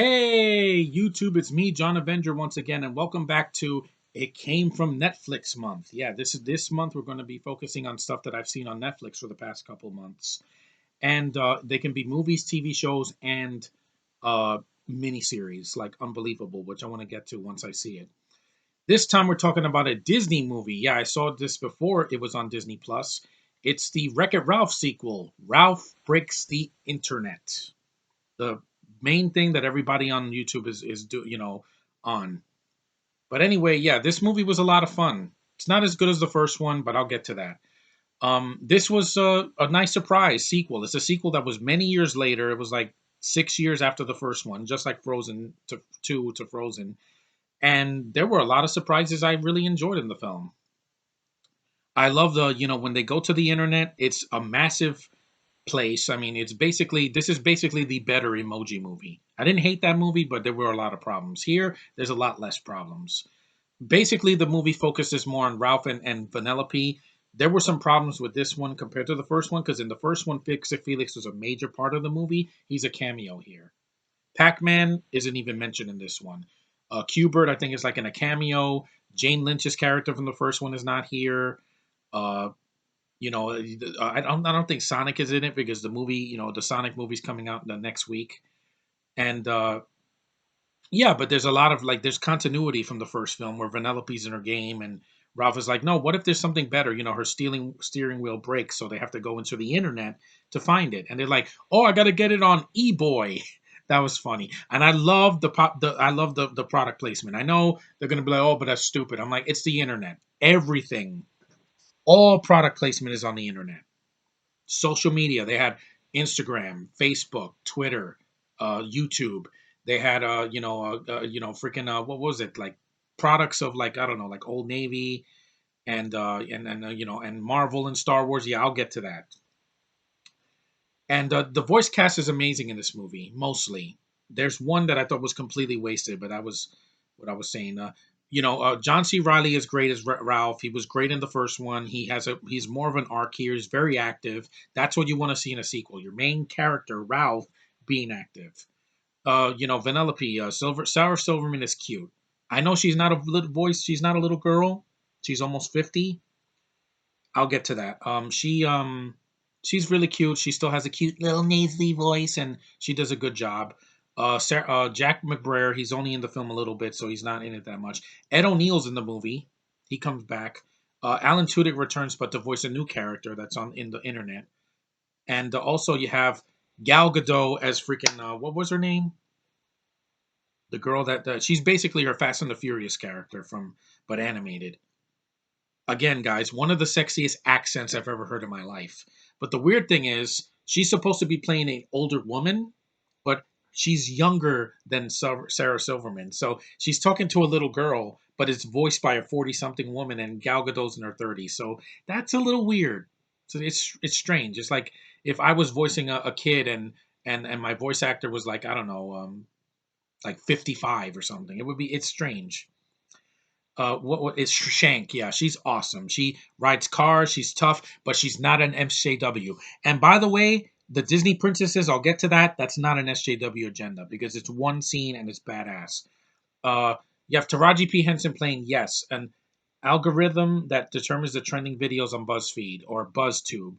Hey, YouTube, it's me, John Avenger, once again, and welcome back to It Came from Netflix month. Yeah, this month we're going to be focusing on stuff that I've seen on Netflix for the past couple months. And they can be movies, TV shows, and uh miniseries like Unbelievable, which I want to get to once I see it. This time we're talking about a Disney movie. Yeah, I saw this before. It was on Disney Plus. It's the Wreck-It Ralph sequel, Ralph Breaks the Internet. The main thing that everybody on YouTube is on. But anyway, yeah, this movie was a lot of fun. It's not as good as the first one, but I'll get to that. This was a nice surprise sequel. It's a sequel that was many years later. It was like 6 years after the first one, just like Frozen to two to Frozen. And there were a lot of surprises I really enjoyed in the film. I love when they go to the internet, it's a massive place. I mean, this is basically the better Emoji Movie. I didn't hate that movie, but there were a lot of problems. Here, there's a lot less problems. Basically, the movie focuses more on Ralph and Vanellope. There were some problems with this one compared to the first one, because in the first one, Fix It Felix was a major part of the movie. He's a cameo here. Pac-Man isn't even mentioned in this one. Q-Bert, I think, is like in a cameo. Jane Lynch's character from the first one is not here. Uh, I don't think Sonic is in it because the movie, the Sonic movie's coming out the next week. And yeah, but there's a lot of there's continuity from the first film where Vanellope's in her game and Ralph is like, no, what if there's something better? Her steering wheel breaks, so they have to go into the internet to find it. And they're like, oh, I got to get it on eBoy. That was funny, and I love I love the product placement. I know they're gonna be like, oh, but that's stupid. I'm like, it's the internet. Everything, all product placement is on the internet. Social media. They had Instagram, Facebook, Twitter, YouTube. They had freaking what was it, like products of, like, I don't know, like Old Navy and Marvel and Star Wars. Yeah, I'll get to that. And the voice cast is amazing in this movie. Mostly, there's one that I thought was completely wasted, but that was what I was saying. John C. Riley is great as Ralph. He was great in the first one. He's more of an arc here. He's very active. That's what you want to see in a sequel. Your main character, Ralph, being active. Vanellope, Sarah Silverman is cute. I know she's not a little voice. She's not a little girl. She's almost 50. I'll get to that. She's really cute. She still has a cute little nasally voice, and she does a good job. Jack McBrayer, he's only in the film a little bit, so he's not in it that much. Ed O'Neill's in the movie. He comes back. Alan Tudyk returns, but to voice a new character that's on in the internet. And also you have Gal Gadot as freaking what was her name? The girl that she's basically her Fast and the Furious character from, but animated. Again, guys, one of the sexiest accents I've ever heard in my life. But the weird thing is, she's supposed to be playing an older woman, but she's younger than Sarah Silverman. So she's talking to a little girl, but it's voiced by a 40-something woman, and Gal Gadot's in her 30s. So that's a little weird. So it's strange. It's like if I was voicing a kid and my voice actor was like, I don't know, like 55 or something. It's strange. What is Shank? Yeah, she's awesome. She rides cars. She's tough, but she's not an SJW. And by the way, the Disney princesses, I'll get to that. That's not an SJW agenda because it's one scene and it's badass. Uh, you have Taraji P Henson playing Yes, an algorithm that determines the trending videos on BuzzFeed or BuzzTube.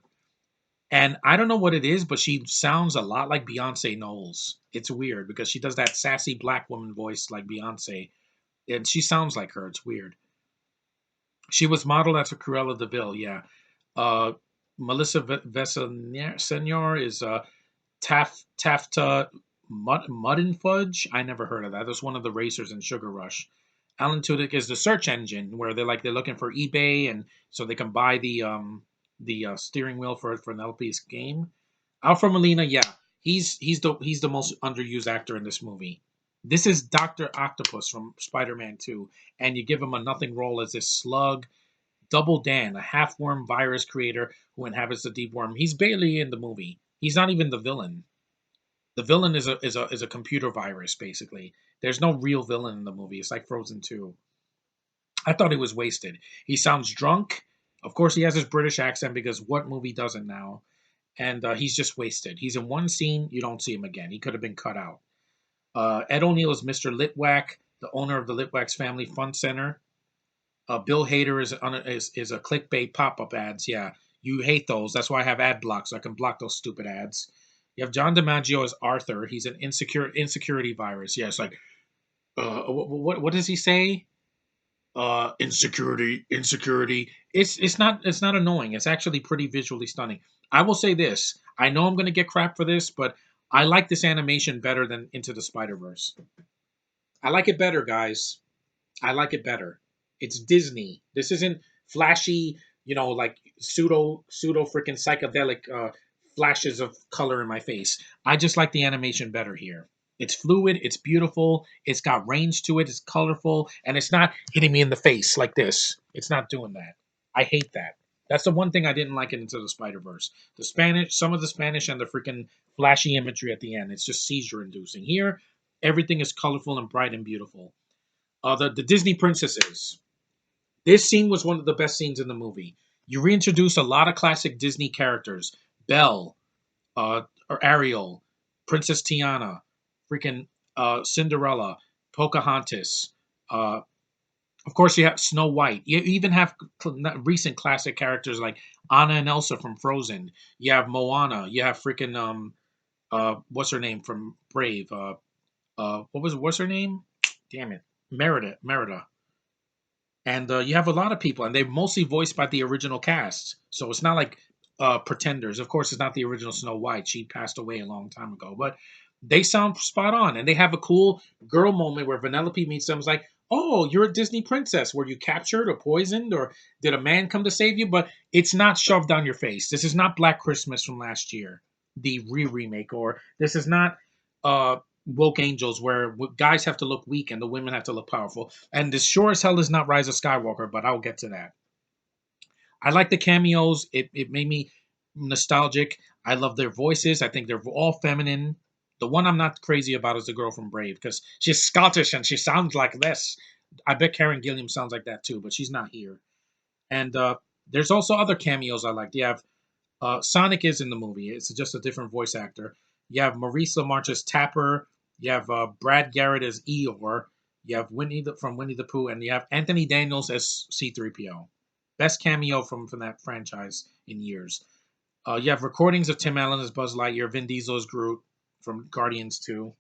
And I don't know what it is, but she sounds a lot like Beyonce Knowles. It's weird because she does that sassy black woman voice like Beyonce, and she sounds like her. It's weird. She was modeled after Cruella de Vil, yeah. Uh, Melissa Senor is Tafta Mud and Fudge. I never heard of that. That's one of the racers in Sugar Rush. Alan Tudyk is the search engine where they're looking for eBay, and so they can buy the steering wheel for an LP's game. Alfred Molina, yeah, he's the most underused actor in this movie. This is Doctor Octopus from Spider-Man 2, and you give him a nothing role as this slug. Double Dan, a half-worm virus creator who inhabits the deep worm. He's barely in the movie. He's not even the villain. The villain is a computer virus, basically. There's no real villain in the movie. It's like Frozen 2. I thought he was wasted. He sounds drunk. Of course, he has his British accent because what movie doesn't now? And he's just wasted. He's in one scene, you don't see him again. He could have been cut out. Ed O'Neill is Mr. Litwack, the owner of the Litwack's Family Fun Center. Bill Hader is a clickbait pop up ads. Yeah, you hate those. That's why I have ad block so I can block those stupid ads. You have John DiMaggio as Arthur. He's an insecurity virus. Yeah, it's like what does he say? Insecurity. It's not annoying. It's actually pretty visually stunning. I will say this. I know I'm gonna get crap for this, but I like this animation better than Into the Spider Verse. I like it better, guys. I like it better. It's Disney. This isn't flashy, like pseudo freaking psychedelic flashes of color in my face. I just like the animation better here. It's fluid, it's beautiful, it's got range to it, it's colorful, and it's not hitting me in the face like this. It's not doing that. I hate that. That's the one thing I didn't like it Into the Spider Verse. The Spanish, some of the Spanish, and the freaking flashy imagery at the end. It's just seizure inducing. Here, everything is colorful and bright and beautiful. The Disney princesses. This scene was one of the best scenes in the movie. You reintroduce a lot of classic Disney characters: Belle, or Ariel, Princess Tiana, freaking Cinderella, Pocahontas. Uh, of course, you have Snow White. You even have recent classic characters like Anna and Elsa from Frozen. You have Moana. You have freaking what's her name from Brave? What's her name? Damn it, Merida. And you have a lot of people, and they're mostly voiced by the original cast. So it's not like pretenders. Of course, it's not the original Snow White. She passed away a long time ago, but they sound spot on, and they have a cool girl moment where Vanellope meets them. It's like, oh, you're a Disney princess. Were you captured or poisoned, or did a man come to save you? But it's not shoved down your face. This is not Black Christmas from last year, the remake, or this is not uh woke angels where guys have to look weak and the women have to look powerful. And this sure as hell is not Rise of Skywalker, but I'll get to that. I like the cameos. It made me nostalgic. I love their voices. I think they're all feminine. The one I'm not crazy about is the girl from Brave because she's Scottish and she sounds like this. I bet Karen Gilliam sounds like that too, but she's not here. And there's also other cameos I like. You have Sonic is in the movie. It's just a different voice actor. You have Maurice LaMarche as Tapper. You have Brad Garrett as Eeyore. You have from Winnie the Pooh, and you have Anthony Daniels as C-3PO. Best cameo from that franchise in years. You have recordings of Tim Allen as Buzz Lightyear, Vin Diesel as Groot from Guardians 2.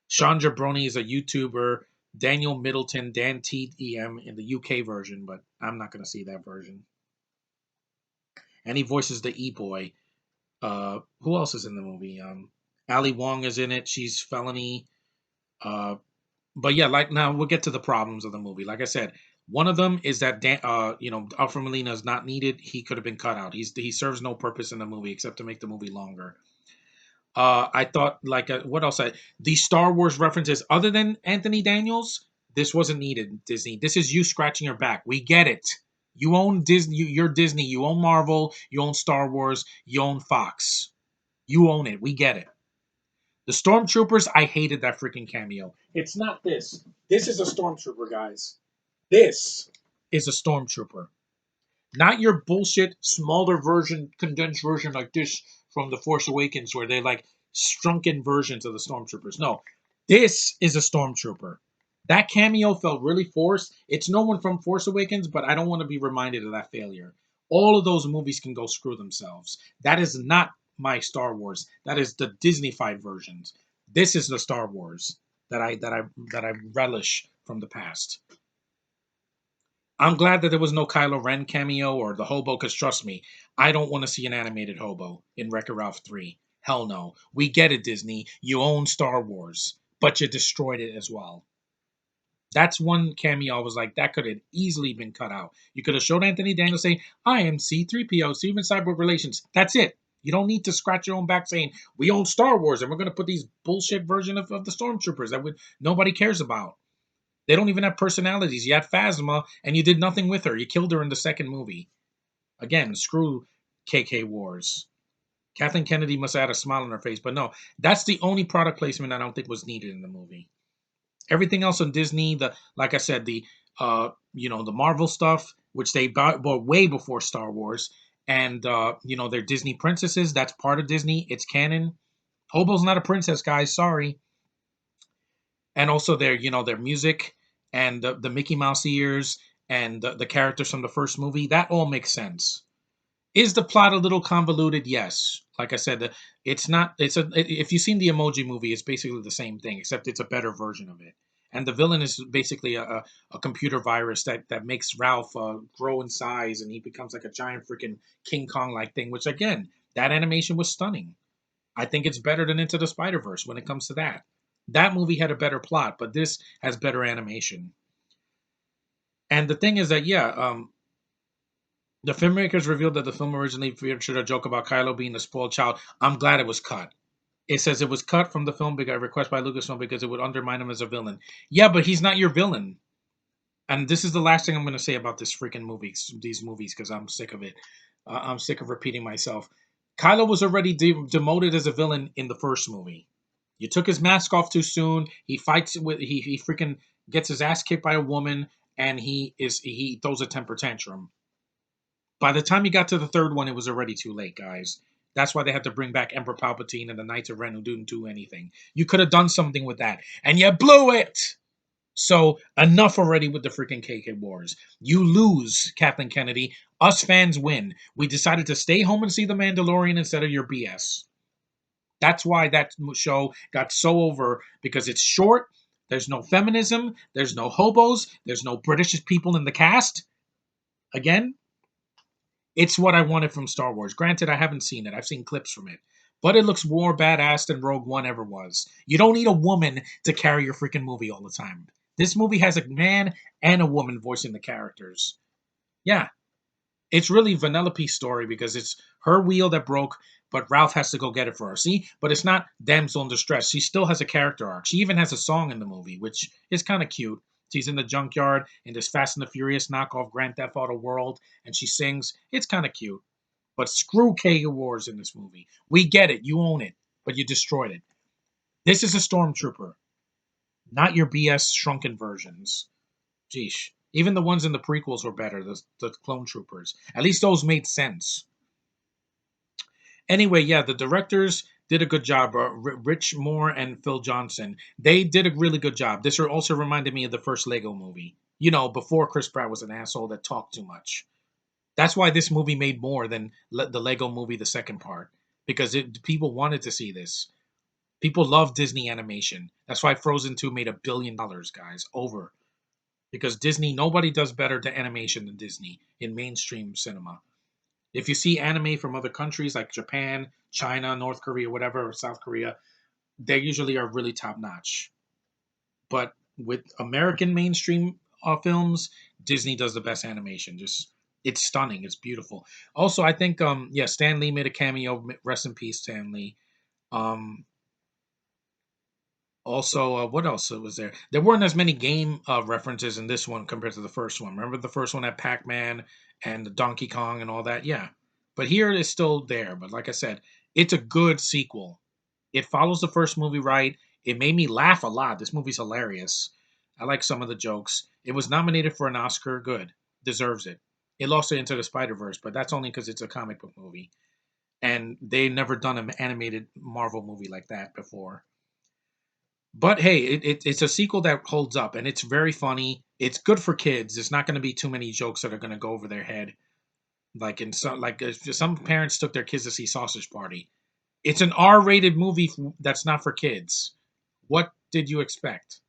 Sean Jabroni is a YouTuber. Daniel Middleton, Dan TEM in the UK version, but I'm not going to see that version. And he voices the E-Boy. Who else is in the movie? Ali Wong is in it. She's Felony. But yeah, like now we'll get to the problems of the movie. Like I said, one of them is that Alfred Molina is not needed. He could have been cut out. He serves no purpose in the movie except to make the movie longer. I thought like what else? The Star Wars references other than Anthony Daniels, this wasn't needed. Disney, this is you scratching your back. We get it. You own Disney. You're Disney. You own Marvel. You own Star Wars. You own Fox. You own it. We get it. The Stormtroopers, I hated that freaking cameo. It's not this. This is a Stormtrooper, guys. This is a Stormtrooper. Not your bullshit smaller version, condensed version like this from The Force Awakens, where they're like shrunken versions of the Stormtroopers. No, this is a Stormtrooper. That cameo felt really forced. It's no one from Force Awakens, but I don't want to be reminded of that failure. All of those movies can go screw themselves. That is not my Star Wars. That is the Disney-fied versions. This is the Star Wars that I relish from the past. I'm glad that there was no Kylo Ren cameo or the hobo, because trust me, I don't want to see an animated hobo in Wreck-It Ralph 3. Hell no. We get it, Disney. You own Star Wars, but you destroyed it as well. That's one cameo I was like, that could have easily been cut out. You could have showed Anthony Daniels saying, I am C-3PO, Steven Cyber Relations. That's it. You don't need to scratch your own back saying, we own Star Wars and we're going to put these bullshit version of the Stormtroopers that nobody cares about. They don't even have personalities. You had Phasma, and you did nothing with her. You killed her in the second movie. Again, screw KK Wars. Kathleen Kennedy must have had a smile on her face, but no, that's the only product placement I don't think was needed in the movie. Everything else on Disney, like I said, the Marvel stuff, which they bought way before Star Wars, and their Disney princesses. That's part of Disney. It's canon. Hobo's not a princess, guys. Sorry. and also their music and the Mickey Mouse ears and the characters from the first movie. That all makes sense. Is the plot a little convoluted? Yes. Like I said, it's not. If you've seen the Emoji Movie, it's basically the same thing, except it's a better version of it. And the villain is basically a computer virus that makes Ralph grow in size, and he becomes like a giant freaking King Kong like thing. Which again, that animation was stunning. I think it's better than Into the Spider Verse when it comes to that. That movie had a better plot, but this has better animation. And the thing is that yeah, the filmmakers revealed that the film originally featured a joke about Kylo being a spoiled child. I'm glad it was cut. It says it was cut from the film because a request by Lucasfilm because it would undermine him as a villain. Yeah, but he's not your villain. And this is the last thing I'm going to say about this freaking movies, these movies, because I'm sick of it. I'm sick of repeating myself. Kylo was already demoted as a villain in the first movie. You took his mask off too soon. He fights with he freaking gets his ass kicked by a woman, and he throws a temper tantrum. By the time you got to the third one, it was already too late, guys. That's why they had to bring back Emperor Palpatine and the Knights of Ren who didn't do anything. You could have done something with that, and you blew it. So enough already with the freaking KK Wars. You lose, Kathleen Kennedy. Us fans win. We decided to stay home and see The Mandalorian instead of your BS. That's why that show got so over because it's short. There's no feminism. There's no hobos. There's no British people in the cast. Again, it's what I wanted from Star Wars. Granted, I haven't seen it. I've seen clips from it. But it looks more badass than Rogue One ever was. You don't need a woman to carry your freaking movie all the time. This movie has a man and a woman voicing the characters. Yeah, it's really Vanellope's story because it's her wheel that broke, but Ralph has to go get it for her. See, but it's not damsel in distress. She still has a character arc. She even has a song in the movie, which is kind of cute. She's in the junkyard in this Fast and the Furious knockoff Grand Theft Auto world, and she sings. It's kind of cute. But screw K Wars in this movie. We get it. You own it, but you destroyed it. This is a stormtrooper, not your BS shrunken versions. Jeesh. Even the ones in the prequels were better, the clone troopers. At least those made sense. Anyway, yeah, the directors did a good job. Rich Moore and Phil Johnson. They did a really good job. This also reminded me of the first Lego movie. You know, before Chris Pratt was an asshole that talked too much. That's why this movie made more than the Lego movie, the second part, because people wanted to see this. People love Disney animation. That's why Frozen 2 made $1 billion, guys, over. Because Disney, nobody does better to animation than Disney in mainstream cinema. If you see anime from other countries like Japan, China, North Korea, whatever, or South Korea, they usually are really top notch. But with American mainstream films, Disney does the best animation. Just it's stunning. It's beautiful. Also, I think yeah, Stan Lee made a cameo. Rest in peace, Stan Lee. Um, Also, what else was there? There weren't as many game references in this one compared to the first one. Remember the first one had Pac-Man and Donkey Kong and all that? Yeah. But here it's still there. But like I said, it's a good sequel. It follows the first movie right. It made me laugh a lot. This movie's hilarious. I like some of the jokes. It was nominated for an Oscar. Good. Deserves it. It lost it Into the Spider-Verse, but that's only because it's a comic book movie. And they never done an animated Marvel movie like that before. But hey, it's a sequel that holds up, and it's very funny. It's good for kids. There's not going to be too many jokes that are going to go over their head. Like in some, like if some parents took their kids to see Sausage Party. It's an R-rated movie that's not for kids. What did you expect?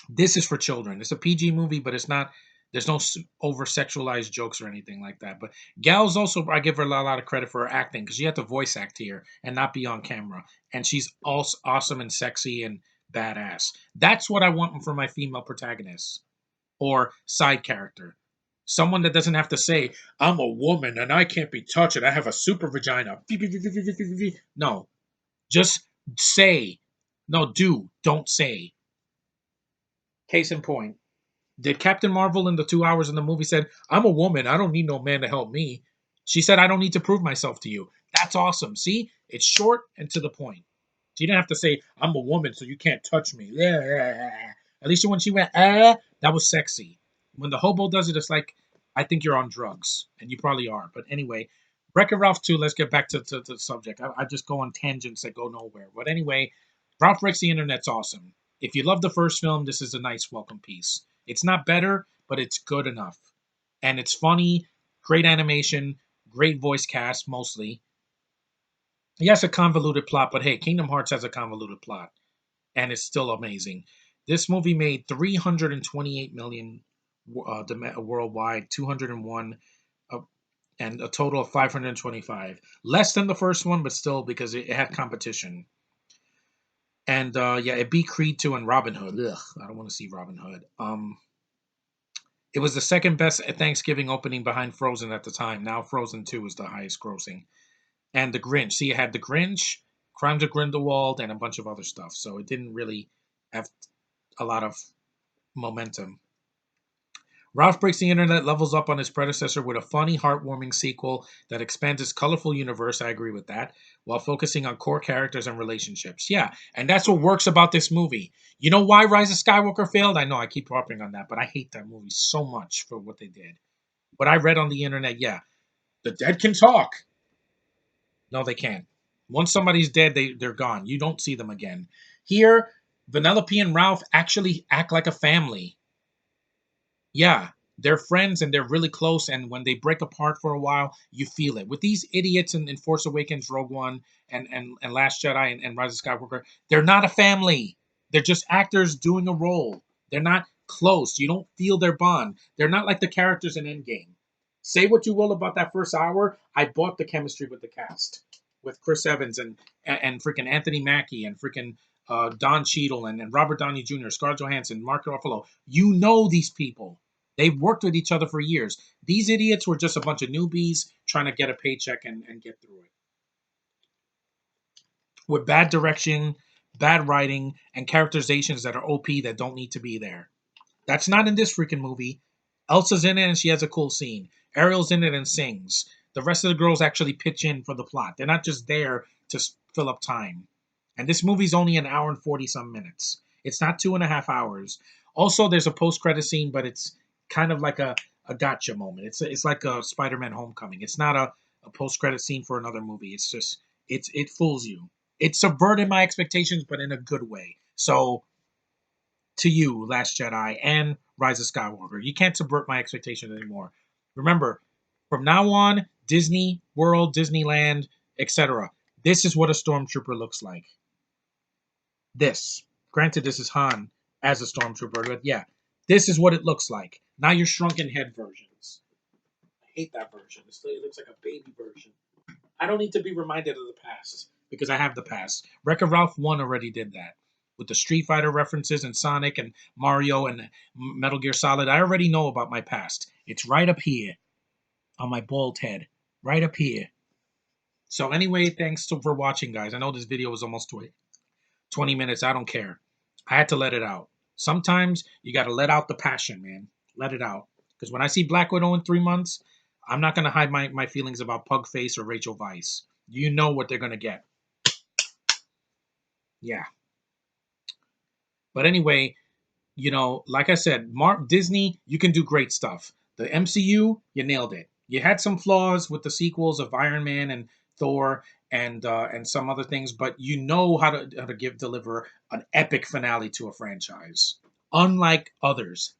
This is for children. It's a PG movie, but it's not. There's no over sexualized jokes or anything like that. But Gal's also, I give her a lot of credit for her acting because she had to voice act here and not be on camera. And she's also awesome and sexy and badass. That's what I want from my female protagonist or side character. Someone that doesn't have to say, I'm a woman and I can't be touched and I have a super vagina. No, just say. No, do. Don't say. Case in point. Did Captain Marvel in the 2 hours in the movie said, I'm a woman. I don't need no man to help me. She said, I don't need to prove myself to you. That's awesome. See, it's short and to the point. She didn't have to say, I'm a woman, so you can't touch me. At least when she went, that was sexy. When the hobo does it, it's like, I think you're on drugs. And you probably are. But anyway, Wreck-It Ralph 2, let's get back to the subject. I just go on tangents that go nowhere. But anyway, Ralph Breaks the Internet's awesome. If you love the first film, this is a nice welcome piece. It's not better, but it's good enough. And it's funny, great animation, great voice cast mostly. Yes, a convoluted plot, but hey, Kingdom Hearts has a convoluted plot, and it's still amazing. This movie made 328 million worldwide, 201 uh, and a total of 525. Less than the first one, but still because it had competition. And yeah, it beat Creed 2 and Robin Hood. Ugh, I don't want to see Robin Hood. It was the second best Thanksgiving opening behind Frozen at the time. Now Frozen 2 is the highest grossing. And The Grinch. See, it had The Grinch, Crimes of Grindelwald, and a bunch of other stuff. So it didn't really have a lot of momentum. Ralph Breaks the Internet levels up on his predecessor with a funny, heartwarming sequel that expands his colorful universe. I agree with that, while focusing on core characters and relationships. Yeah, and that's what works about this movie. You know why Rise of Skywalker failed? I know I keep harping on that, but I hate that movie so much for what they did. What I read on the internet, yeah, the dead can talk. No, they can't. Once somebody's dead, they're gone. You don't see them again. Here, Vanellope and Ralph actually act like a family. Yeah, they're friends and they're really close. And when they break apart for a while, you feel it. With these idiots in Force Awakens, Rogue One, and Last Jedi and Rise of Skywalker, they're not a family. They're just actors doing a role. They're not close. You don't feel their bond. They're not like the characters in Endgame. Say what you will about that first hour. I bought the chemistry with the cast, with Chris Evans and freaking Anthony Mackie and freaking Don Cheadle and Robert Downey Jr., Scarlett Johansson, Mark Ruffalo. You know these people. They've worked with each other for years. These idiots were just a bunch of newbies trying to get a paycheck and get through it. With bad direction, bad writing, and characterizations that are OP that don't need to be there. That's not in this freaking movie. Elsa's in it and she has a cool scene. Ariel's in it and sings. The rest of the girls actually pitch in for the plot. They're not just there to fill up time. And this movie's only an hour and 40 some minutes. It's not 2.5 hours. Also, there's a post credit scene, but it's kind of like a gotcha moment. It's like a Spider Man Homecoming. It's not a post credit scene for another movie. It's just it fools you. It subverted my expectations, but in a good way. So to you, Last Jedi and Rise of Skywalker. You can't subvert my expectations anymore. Remember, from now on, Disney World, Disneyland, etc. This is what a stormtrooper looks like. This. Granted, this is Han as a stormtrooper, but yeah, this is what it looks like. Not your shrunken head versions. I hate that version. It looks like a baby version. I don't need to be reminded of the past because I have the past. Wreck-It Ralph 1 already did that. With the Street Fighter references and Sonic and Mario and Metal Gear Solid, I already know about my past. It's right up here on my bald head. Right up here. So anyway, for watching, guys. I know this video was almost 20 minutes. I don't care. I had to let it out. Sometimes you got to let out the passion, man. Let it out. Because when I see Black Widow in 3 months, I'm not going to hide my feelings about Pugface or Rachel Weisz. You know what they're going to get. Yeah. But anyway, like I said, Disney, you can do great stuff. The MCU, you nailed it. You had some flaws with the sequels of Iron Man and Thor and some other things, but you know how to deliver an epic finale to a franchise, unlike others.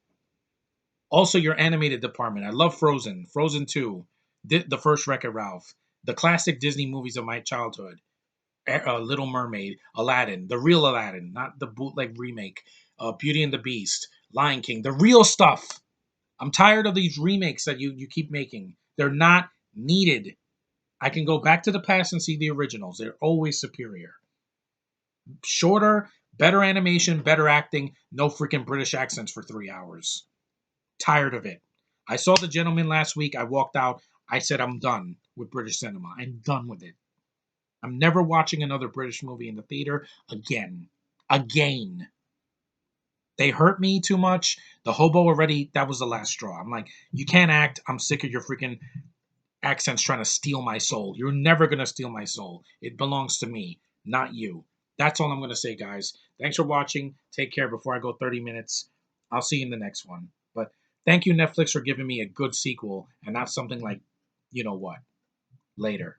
Also, your animated department. I love Frozen, Frozen 2, the first Wreck-It Ralph, the classic Disney movies of my childhood. Little Mermaid, Aladdin, the real Aladdin, not the bootleg remake. Beauty and the Beast, Lion King, the real stuff. I'm tired of these remakes that you keep making. They're not needed. I can go back to the past and see the originals. They're always superior. Shorter, better animation, better acting, no freaking British accents for 3 hours. Tired of it. I saw The Gentleman last week. I walked out. I said, I'm done with British cinema. I'm done with it. I'm never watching another British movie in the theater again. Again. They hurt me too much. The hobo already, that was the last straw. I'm like, you can't act. I'm sick of your freaking accents trying to steal my soul. You're never going to steal my soul. It belongs to me, not you. That's all I'm going to say, guys. Thanks for watching. Take care before I go 30 minutes. I'll see you in the next one. But thank you, Netflix, for giving me a good sequel and not something like, you know what, later.